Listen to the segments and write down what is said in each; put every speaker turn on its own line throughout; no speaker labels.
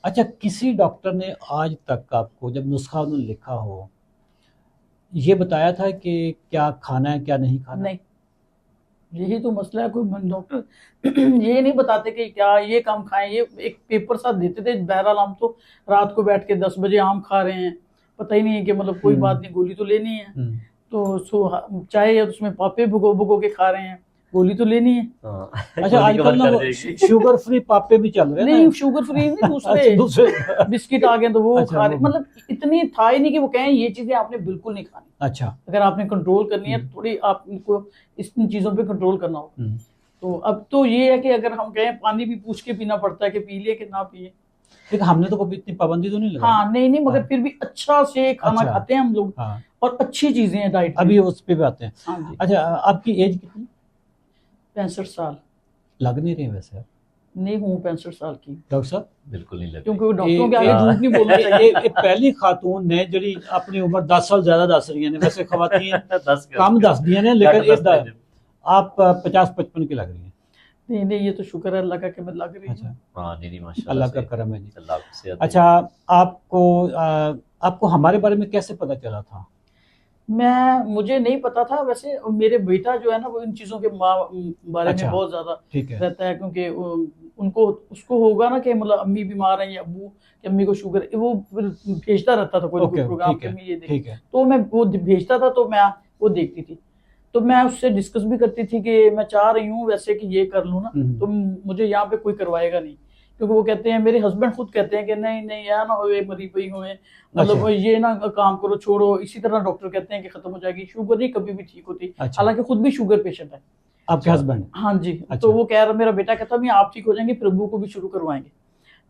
अच्छा, किसी डॉक्टर ने आज तक आपको जब नुस्खा उन्होंने लिखा हो ये बताया था कि क्या खाना है क्या नहीं खाना?
नहीं, यही तो मसला है। कोई डॉक्टर ये नहीं बताते कि क्या ये काम खाएं। ये एक पेपर साथ देते थे। बहरहाल हम तो रात को बैठ के 10 बजे आम खा रहे हैं, पता ही नहीं है कि मतलब कोई बात
हम्म।
नहीं, गोली तो लेनी है।
हम्म।
तो चाय या उसमें पापे भिगो भिगो के खा रहे हैं, गोली तो लेनी है।
हाँ
अच्छा,
गोली
आजकल
कवर
ना
कर
वो
जाएगी।
शुगर फ्री पापे भी चल रहे हैं
नहीं,
ना।
शुगर फ्री नहीं, दूसरे
अच्छा, दूसरे।
बिस्किट आ गए तो वो
अच्छा,
खा रहे।
वो।
मतलब इतनी था ही नहीं कि वो कहें ये चीजें आपने बिल्कुल नहीं खानी।
अच्छा।
अगर आपने कंट्रोल करनी है
हम्म।
थोड़ी, आपको इन चीजों पे कंट्रोल करना होगा।
हम्म।
तो अब तो ये है कि अगर हम कहें, पानी भी पूछ के पीना पड़ता है कि पी लिए कि ना पिए।
लेकिन हमने तो कभी इतनी पाबंदी तो नहीं लगाई।
हाँ, नहीं नहीं, मगर
हाँ।
फिर भी अच्छा से खाना
अच्छा।
खाते हैं हम लोग,
हाँ,
और अच्छी चीजें हैं डाइट में।
अभी उस पे भी आते हैं।
हाँ जी।
अच्छा, आपकी एज कितनी?
65 साल।
लग नहीं रही वैसे आप।
नहीं हूँ 65 साल की,
डॉक्टर साहब,
बिल्कुल नहीं लग
क्योंकि
रही।
वो डॉक्टरों के
ये-
आगे
हाँ।
झूठ नहीं बोलना
ये
चाहिए।
ये पहली खातून ने जी अपनी उम्र 10 साल ज्यादा दस रही है। वैसे खवातीन
10
कम दस दिए ने, लेकिन
घट दस
ये
दिन।
आप 50-55 की लग रही हैं।
नहीं नहीं, ये तो शुक्र है अल्लाह का कि मैं लग रही
अच्छा,
हूँ।
हाँ नहीं नहीं माशाल्लाह
अल्लाह का
से।
करम है जी।
अल्लाह आपको सेहत
अच्छा, आपको आपको हमारे बारे में कैसे पता चला था?
मुझे नहीं पता था वैसे। मेरे बेटा जो है ना, वो इन चीज़ों के बारे में
अच्छा,
बहुत ज़्यादा
ठीक है।
रहता है, क्योंकि उनको उसको होगा ना कि मतलब अम्मी बीमार हैं या अब्बू, कि अम्मी को शुगर है, वो फिर भेजता रहता था कोई ना कोई
ओके,
प्रोग्राम
ठीक
के
है,
में ये देख।
ठीक है।
तो मैं वो भेजता था, तो मैं वो देखती थी। तो मैं उससे डिस्कस भी करती थी कि मैं चाह रही हूँ वैसे कि ये कर लूँ ना, तो मुझे यहाँ पे कोई करवाएगा नहीं। क्योंकि वो कहते हैं, मेरे हस्बैंड खुद कहते हैं कि नहीं नहीं यार ना हो, मरी पई हुए, मतलब
अच्छा,
ये ना काम करो, छोड़ो। इसी तरह डॉक्टर कहते हैं कि खत्म हो जाएगी शुगर, नहीं कभी भी ठीक होती।
अच्छा।
हालांकि खुद भी शुगर पेशेंट है।
आपके हस्बैंड?
हाँ जी।
अच्छा।
तो वो कह रहा, मेरा बेटा कहता मैं आप ठीक हो जाएंगे फिर अब्बू को भी शुरू करवाएंगे।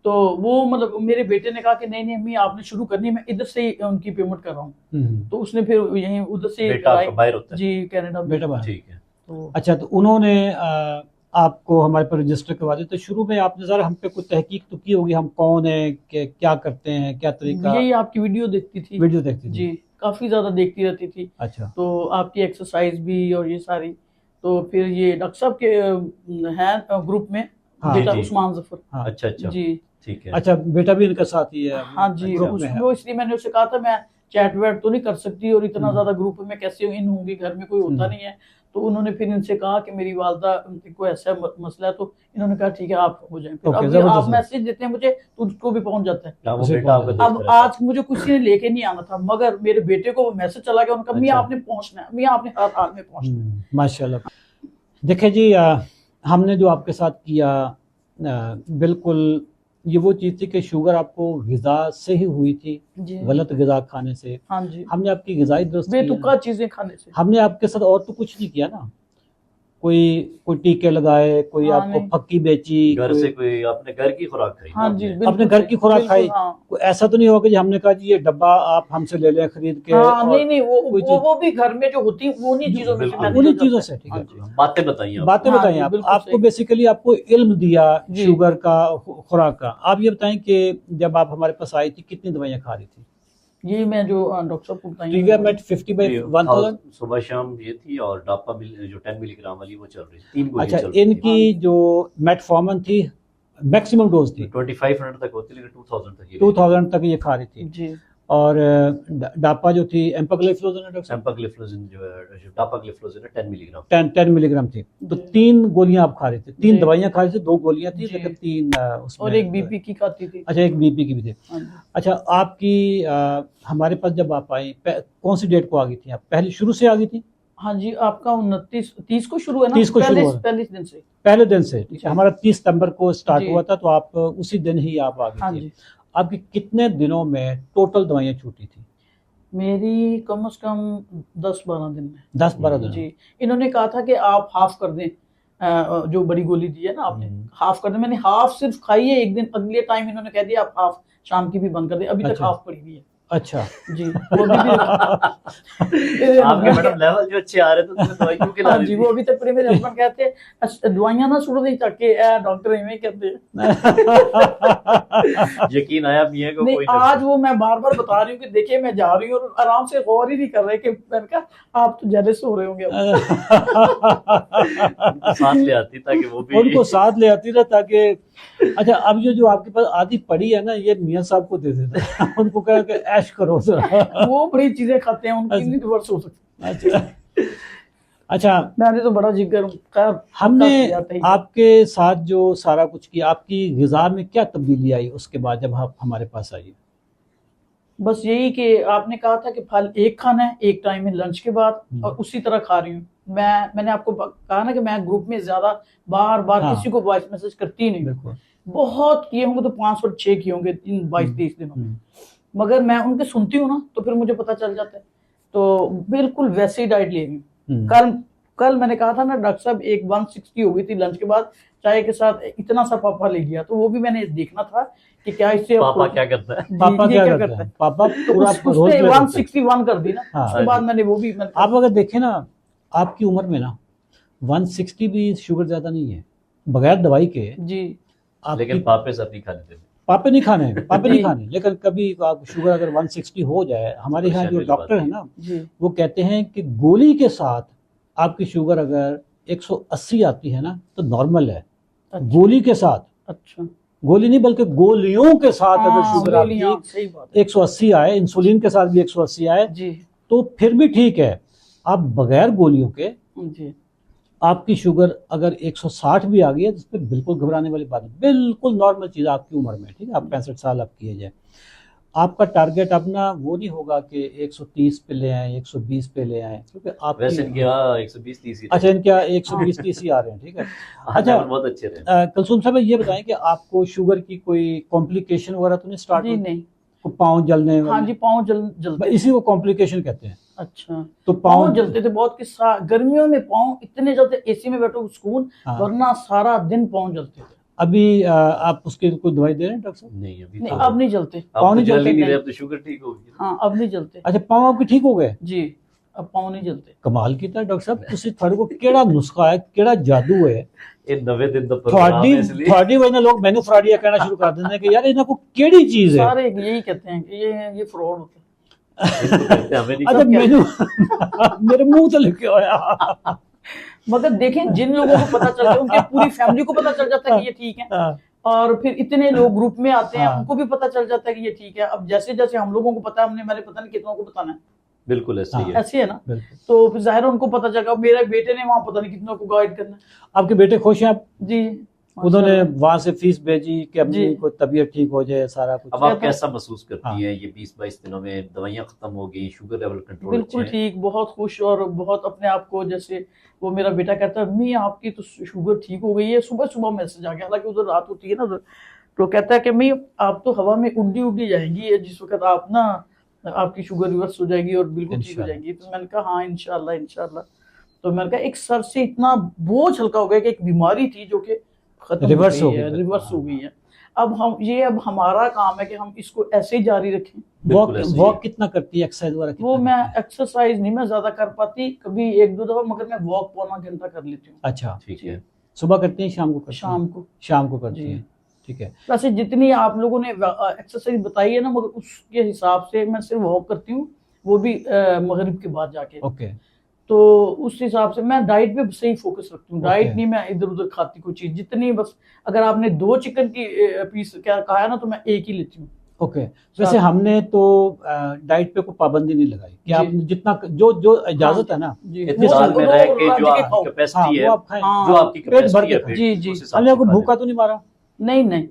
तो वो मतलब मेरे बेटे ने कहा कि नहीं नहीं अम्मी आपने शुरू करनी है, मैं इधर से ही उनकी पेमेंट कर रहा हूँ। तो उसने फिर यहीं उधर से
बेटा आपका बाहर होता है?
जी, कनाडा में।
बेटा बाहर।
ठीक है।
तो
अच्छा, तो उन्होंने आपको हमारे पर रजिस्टर करवा दिया। तो शुरू में आपने ज़रा हम पे कुछ तहकीक तो की होगी, हम कौन है, क्या करते हैं, क्या तरीका?
यही आपकी वीडियो देखती थी।
वीडियो देखती थी
जी, काफी ज्यादा देखती रहती थी।
अच्छा।
तो आपकी एक्सरसाइज भी और ये सारी। तो फिर ये डॉक्टर साहब के हैं ग्रुप में,
हाँ
बेटा
जी।
उस्मान जफर।
हाँ।
अच्छा अच्छा
जी।
ठीक है।
अच्छा, बेटा भी इनका साथ ही है?
हाँ जी,
ग्रुप में है?
वो इसलिए मैंने उससे कहा था मैं चैट वैट तो नहीं कर सकती, और इतना
हम्म।
ज्यादा ग्रुप में कैसे इन होंगी, घर में कोई होता नहीं है। तो उन्होंने फिर इनसे कहा कि मेरी वालदा को ऐसा मसला है, तो इन्होंने कहा ठीक है आप हो जाएं। फिर
ओके,
अब
जबरदस्त
आप
है।
मैसेज देते हैं मुझे तो उसको भी पहुंच जाता है।
हाँ, वो
उसे
बेटा आपका
पहुंच
देखता
अब
रहता है।
आज मुझे किसी ने लेके नहीं आना था, मगर मेरे बेटे को वो मैसेज चला गया, उनका मियाँ
अच्छा।
आपने पहुंचना है, मियाँ आपने हर हाल में पहुंचना है।
माशाल्लाह। देखिए जी, हमने जो आपके साथ किया, बिल्कुल ये वो चीज़ थी कि शुगर आपको ग़िज़ा से ही हुई थी,
जी।
गलत ग़िज़ा खाने से।
हाँ जी,
हमने आपकी ग़िज़ाई दुरुस्त की है।
बेतुका चीजें खाने से।
हमने आपके साथ और तो कुछ नहीं किया ना। कोई कोई टीके लगाए, कोई
हाँ,
आपको
नहीं।
फक्की बेची,
घर
कोई
से कोई अपने घर की खुराक खाई ना
हाँ जी,
आपने?
बिल्कुल
अपने घर
सही,
की खुराक
बिल्कुल,
खाई।
हाँ।
कोई ऐसा तो नहीं होगा कि हमने कहा जी ये डब्बा आप हमसे ले लें खरीद के,
हाँ,
और
नहीं नहीं,
कोई चीज
वो भी घर में जो होती वो उन्हीं
जो-
चीजों में से
बिल्कुल।
मैनेज हो
उन्हीं
जाता
चीज़ों
है।
से, ठीक
हाँ
है।
जी।
बातें बताइए आप।
बातें
हाँ
बताइए
जी,
आप।
बिल्कुल
आपको
सही।
बेसिकली आपको इल्म दिया
जी।
शुगर का, खुराक का। आप ये बताएं कि जब आप हमारे पास आई थी कितनी दवाइयाँ खा रही थी?
ये मैं जो डॉक्टर साहब को बताई
ट्रिविया मेट 50/1000।
सुबह शाम ये थी, और डापा जो 10 मिलीग्राम वाली वो चल रही थी, 3 गोली
अच्छा,
चल रही थी।
इनकी जो मेटफॉर्मन थी मैक्सिमम डोज थी
2500 तक होती, लेकिन 2000 तक ये
2000 तक ये खा रही थी।
जी।
और डापा जो थी एम्पाग्लिफ्लोज़िन है डॉक्टर साहब?
एम्पाग्लिफ्लोजिन जो है, डापाग्लिफ्लोजिन है 10 मिलीग्राम।
10 मिलीग्राम थी। तो
जी।
3 गोलियां आप खा रहे थे, 3
जी।
दवाइयां खा रहे थे, 2 गोलियां थी,
जी।
लेकिन 3 उसमें।
और एक बीपी की खाती थी।
अच्छा, एक बीपी की भी थी।
हाँ जी।
अच्छा, आपकी हमारे पास जब आप आई, कौन सी डेट को आ गई थी आप? पहले शुरू से आ गई थी?
हाँ जी, आपका 30 को शुरू है ना?
30 को शुरू हुआ।
पहले दिन से।
पहले दिन से, ठीक
जी।
है। हमारा 30 सितंबर को स्टार्ट
जी।
हुआ था, तो आप उसी दिन ही आप आ
हाँ
गई थी।
जी।
आपकी कितने दिनों में टोटल दवाइयाँ छूटी थी?
मेरी कम से कम 10-12 दिन में।
10-12 दिन?
जी। इन्होंने कहा था कि आप हाफ कर दें, जो बड़ी गोली दी है ना आपने, हाफ कर दें। मैंने हाफ सिर्फ खाई है एक दिन, अगले टाइम इन्होंने कह दिया आप हाफ शाम की भी बंद कर दें। अभी तक
अच्छा।
हाफ पड़ी हुई है।
अच्छा।
जी, वो अभी भी
आपके मैडम लेवल जो अच्छे आ रहे थे, तो दवाई क्यों खिला
हाँ
रही
जी,
थी?
वो अभी तक पड़े। मेरे हस्बैंड कहते हैं दवाइयां ना सुनो नहीं ताकि डॉक्टर इवें कहते हैं।
यकीन आया मियां को?
नहीं,
कोई
आज वो मैं बार बार बता रही हूँ कि देखिए मैं जा रही हूँ, और आराम से गौर ही नहीं कर रहे कि मैंने कहा आप तो जेलस हो रहे होंगे अब।
साथ ले आती ताकि वो भी
उनको साथ ले आती ना, ताकि अच्छा, अब जो आपके पास आधी पड़ी है ना, ये मियां साहब को दे देना उनको कह के ऐश करो जरा।
वो बड़ी चीजें खाते हैं, उनकी
अच्छा।
नहीं रिवर्स हो सकती।
अच्छा अच्छा,
मैंने तो बड़ा जिगर हूं। खैर,
हमने
किया था ही।
आपके साथ जो सारा कुछ किया, आपकी ग़िज़ा में क्या तब्दीली आई उसके बाद जब आप हमारे पास आई?
बस यही कि आपने कहा था कि फल एक खाना है, एक टाइम में लंच के बाद, और उसी तरह खा रही हूँ। मैंने आपको कहा ना कि मैं ग्रुप में ज्यादा बार बार
हाँ।
किसी को वॉइस मैसेज करती नहीं हूँ।
बिल्कुल।
बहुत किए होंगे तो 5 और 6 किए होंगे इन 22-23 दिनों में, मगर मैं उनके सुनती हूँ ना तो फिर मुझे पता चल जाता है। तो बिल्कुल वैसे ही डाइट ले रही हूँ। कल मैंने कहा था ना डॉक्टर साहब, एक 160 हो गई थी लंच के बाद, चाय के साथ इतना सा पापा ले लिया, तो वो भी मैंने देखना था कि क्या इससे
पापा क्या करता है?
जी,
पापा
ये
क्या करते हैं? पापा
तो
पूरा
उसने
रोज में
161 कर दी ना।
हाँ।
उसके बाद मैंने वो भी
आप अगर देखें ना, आपकी उम्र में ना 160 भी शुगर ज्यादा नहीं है, बगैर दवाई के।
जी,
लेकिन पापे सब नहीं खाने थे।
पापे नहीं खाने, पापे नहीं
जी।
खाने, लेकिन कभी आप शुगर अगर 160 हो जाए, हमारे यहाँ जो डॉक्टर है ना,
जी,
वो कहते हैं कि गोली के साथ आपकी शुगर अगर 180 आती है ना तो नॉर्मल है।
अच्छा।
गोली के साथ,
अच्छा,
गोली नहीं बल्कि गोलियों के साथ अगर
हाँ,
शुगर
गोलियां,
आपकी
सही बात है।
180 आए, इंसुलिन के साथ भी 180 आए,
जी
तो फिर भी ठीक है। आप बगैर गोलियों के
जी,
आपकी शुगर अगर 160 भी आ गई है तो फिर बिल्कुल घबराने वाली बात नहीं, बिल्कुल नॉर्मल चीज़ आपकी उम्र में। ठीक है, आप 65 साल आपकी एज है। आपका टारगेट अपना वो नहीं होगा कि 130 पे ले आए, 120 पे ले आए, क्योंकि आप
वैसे इनके यहाँ 120-30 ही
अच्छा, इनके 120-30 ही आ रहे हैं। ठीक है।
अच्छा, बहुत अच्छे रहे।
कुलसुम साहब ये बताएं कि आपको शुगर की कोई कॉम्प्लिकेशन वगैरह तो नहीं स्टार्ट
जी
हुई?
नहीं,
पाँव जलने
हाँ जी, पाँव जलते।
इसी को कॉम्प्लिकेशन कहते हैं।
अच्छा,
तो
पाँव जलते थे बहुत, किस्सा गर्मियों में पाँव इतने जलते, एसी में बैठो सुकून,
हाँ।
वरना सारा दिन पाँव जलते थे।
अभी आप उसकी कोई दवाई दे रहे हैं डॉक्टर साहब?
नहीं, अभी
नहीं,
तो
अब नहीं जलते।
अब तो
नहीं
जल ही
जलते
नहीं रहे,
नहीं।
अब तो शुगर ठीक हो गई।
हाँ, अब नहीं जलते।
अच्छा, पाँव आपके ठीक हो गए?
जी, अब पाँव नहीं जलते।
कमाल कीता डॉक्टर साहब, ਤੁਸੀਂ ਤੁਹਾਡੇ ਕੋਲ ਕਿਹੜਾ ਨੁਸਖਾ ਹੈ, ਕਿਹੜਾ ਜਾਦੂ ਹੈ?
ਇਹ 90 दिन तो प्रोग्राम
ਤੁਹਾਡੀ
है इसलिए
ਤੁਹਾਡੀ ਵਜ੍ਹਾ ਨਾਲ ਲੋਕ ਮੈਨੂੰ ਫਰਾਡੀਆ ਕਹਿਣਾ ਸ਼ੁਰੂ ਕਰ ਦਿੰਦੇ ਨੇ ਕਿ ਯਾਰ ਇਹਨਾਂ को ਕਿਹੜੀ ਚੀਜ਼ ਹੈ।
सारे यही कहते हैं कि ये फ्रॉड होता है।
इसको कहते हैं, हमें नहीं
अच्छा,
सब
ਮੈਨੂੰ मेरे मुंह तो लिखे होया।
मगर देखें, जिन लोगों को पता चलता है उनके पूरी फैमिली को पता चल जाता है कि ये ठीक है,
हाँ,
और फिर इतने लोग ग्रुप में आते हैं,
हाँ।
उनको भी पता चल जाता है कि ये ठीक है। अब जैसे जैसे हम लोगों को पता है, हमने मैंने पता नहीं कितनों को बताना है,
बिल्कुल ऐसे ही है।
ऐसे है ना।
बिल्कुल।
तो फिर जाहिर है उनको पता चलेगा। मेरे बेटे ने वहां पता नहीं कितनों को गाइड करना है।
आपके बेटे खुश हैं? आप
जी,
उन्होंने
माशाल्लाह।
वहां से फीस भेजी कि अपनी
जी।
को तबीयत ठीक हो जाए, सारा कुछ?
अब आप कैसा महसूस
हाँ।
करती हैं ये 20-22 दिनों में? दवाइयाँ खत्म हो गई, शुगर लेवल कंट्रोल
बिल्कुल ठीक, बहुत खुश, और बहुत अपने आप को, जैसे वो मेरा बेटा कहता है, मी आपकी तो शुगर ठीक हो गई है। सुबह सुबह मैसेज आ गया, हालांकि उधर रात होती है ना उधर, तो कहता है कि मी आप तो हवा में उड्डी उड्डी जाएंगी जिस वक्त आप ना, आपकी शुगर रिवर्स हो जाएगी और बिल्कुल ठीक हो
इंशाल्लाह।
जाएगी। तो मैंने कहा हाँ इंशाल्लाह इंशाल्लाह। तो मैंने कहा एक सर से इतना बोझ हल्का हो गया कि एक बीमारी थी जो कि खत्म
रिवर्स हो
गई
गई
है,
है।
रिवर्स हो गई है। अब हमारा काम है कि हम इसको ऐसे ही जारी रखें।
वॉक
बिल्कुल ऐसे ही
वॉक
है।
कितना करती है, एक्सरसाइज वगैरह कितना
वो मैं
करती है?
एक्सरसाइज नहीं मैं ज्यादा कर पाती, कभी 1-2 दफा, मगर मैं वॉक पौना घंटा कर लेती हूँ
अच्छा,
ठीक है।
सुबह करती हैं, शाम को करती हैं?
शाम को।
शाम को करती
जी।
हैं, ठीक है।
वैसे जितनी आप लोगों ने एक्सरसाइज बताई है ना, मगर उसके हिसाब से मैं सिर्फ वॉक करती हूँ, वो भी मगरिब के बाद जाके।
ओके।
तो उस हिसाब से मैं डाइट पे सही फोकस रखती हूँ। Diet
Okay.
नहीं मैं इधर उधर खाती कोई चीज, जितनी बस, अगर आपने 2 चिकन की पीस क्या कहा है ना, तो मैं 1 ही लेती हूँ।
ओके। वैसे हमने तो डाइट पे कोई पाबंदी नहीं लगाई कि आप
जी।
जितना जो इजाजत है ना,
जी,
इतने
वो
साल में रह के
राज्य
जो
के
आपकी
खाओ।
हाँ,
कैपेसिटी है,
वो आप खाएं।
हाँ,
जो आपकी
पेट भर
कैपेसिटी
के
है
खाएं।
जी, जी।
उस हिसाब
हमने
से
आपको
खा
भूखा
लें।
तो नहीं मारा?
नहीं,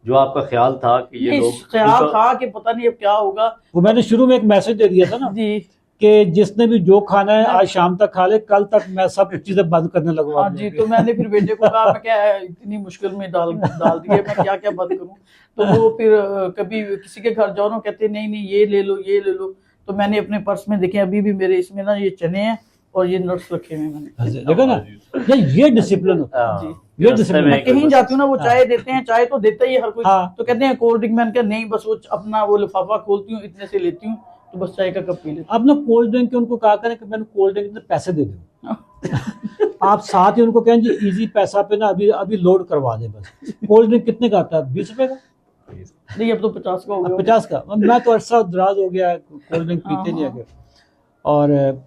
जो आपका ख्याल था कि ये
नहीं,
लोग
ख्याल
उनका-
था कि पता नहीं अब क्या होगा।
वो मैंने शुरू में एक मैसेज दे दिया था ना
जी,
कि जिसने भी जो खाना है आज शाम तक खा ले, कल तक मैं सब चीजें बंद करने लगूंगा।
हाँ जी। तो मैंने फिर बेटे को कहा, मैं क्या है, इतनी मुश्किल में डाल दिए, मैं क्या क्या बंद करूं। तो वो फिर कभी किसी के घर जाओ ना, कहते नहीं नहीं ये ले लो ये ले लो। तो मैंने अपने पर्स में देखे, अभी भी मेरे इसमें ना ये चने हैं और ये नट्स रखे हुए हैं मैंने।
देखो ना, ये डिसिप्लिन होता है।
हाँ,
जी।
ये
रास्ते
डिसिप्लिन
में
है।
मैं कहीं जाती हूँ ना, वो
हाँ।
चाय देते हैं, चाय तो देता ही है हर कोई।
हाँ।
तो कहते हैं कोल्ड ड्रिंक, मैंने कहा नहीं, बस वो अपना वो लिफाफा खोलती हूँ, इतने से लेती हूँ, तो बस चाय का कप पी लेती
आप ना कोल्ड ड्रिंक के उनको कहा करें कि मैंने कोल्ड ड्रिंक के पैसे दे दो।
हूँ।
आप साथ ही उनको कहें जी इजी पैसा पे ना अभी अभी लोड करवा दे बस। कोल्ड ड्रिंक कितने का आता है? 20 रुपए का?
नहीं, अब तो 50 का हो गया।
50 का? मैं तो अरसा दराज हो गया कोल्ड ड्रिंक पीते नहीं
हाँ।
आगे। और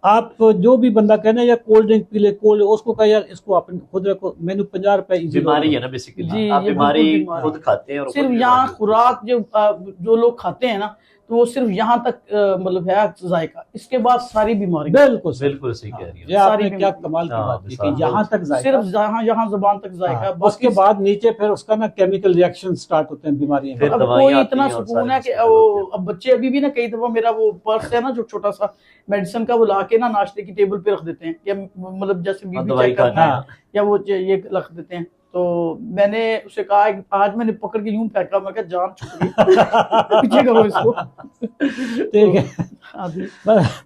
आप जो भी बंदा कहना या कोल्ड ड्रिंक पी ले, कोल्ड, उसको कहा यार इसको आप खुद रखो, मैंने 50 रुपए इजी
बीमारी है ना बेसिकली,
जी,
आप
ये
बीमारी
बिल्कुल बीमारी
खुद खाते हैं और
सिर्फ
खुद
यहाँ
बीमारी होती
खुराक जो लोग खाते हैं ना, तो वो सिर्फ यहाँ तक मतलब है जायका, इसके बाद सारी बीमारी
बिल्कुल
है। बिल्कुल सही कह रही
ये
है।
आपने
सारी
क्या
बीमारी।
कमाल की
हाँ,
बात की
मिसाल
कि यहाँ तक जायका,
सिर्फ यहाँ जुबान तक जायका,
हाँ, उसके बाद नीचे फिर उसका ना केमिकल रिएक्शन स्टार्ट होते हैं बीमारियां।
फिर
अब
दवाइयाँ
कोई
आती
इतना
हैं और
सुकून
सारी
है कि
चीजें
वो
होती हैं।
अब बच्चे अभी भी ना, कई दफा मेरा वो पर्स है ना जो छोटा सा मेडिसिन का, वो ला के ना नाश्ते की टेबल पे रख देते हैं, या मतलब जैसे
हाँ,
बीपी
दवाई
चेक करना
खाना
है या वो ये रख देते हैं। तो मैंने उसे कहा, आज मैंने पकड़ के यूं फेंका, मैं कहा जान छूट गई, पीछे करो इसको।
ठीक है।
हाँ जी।
बस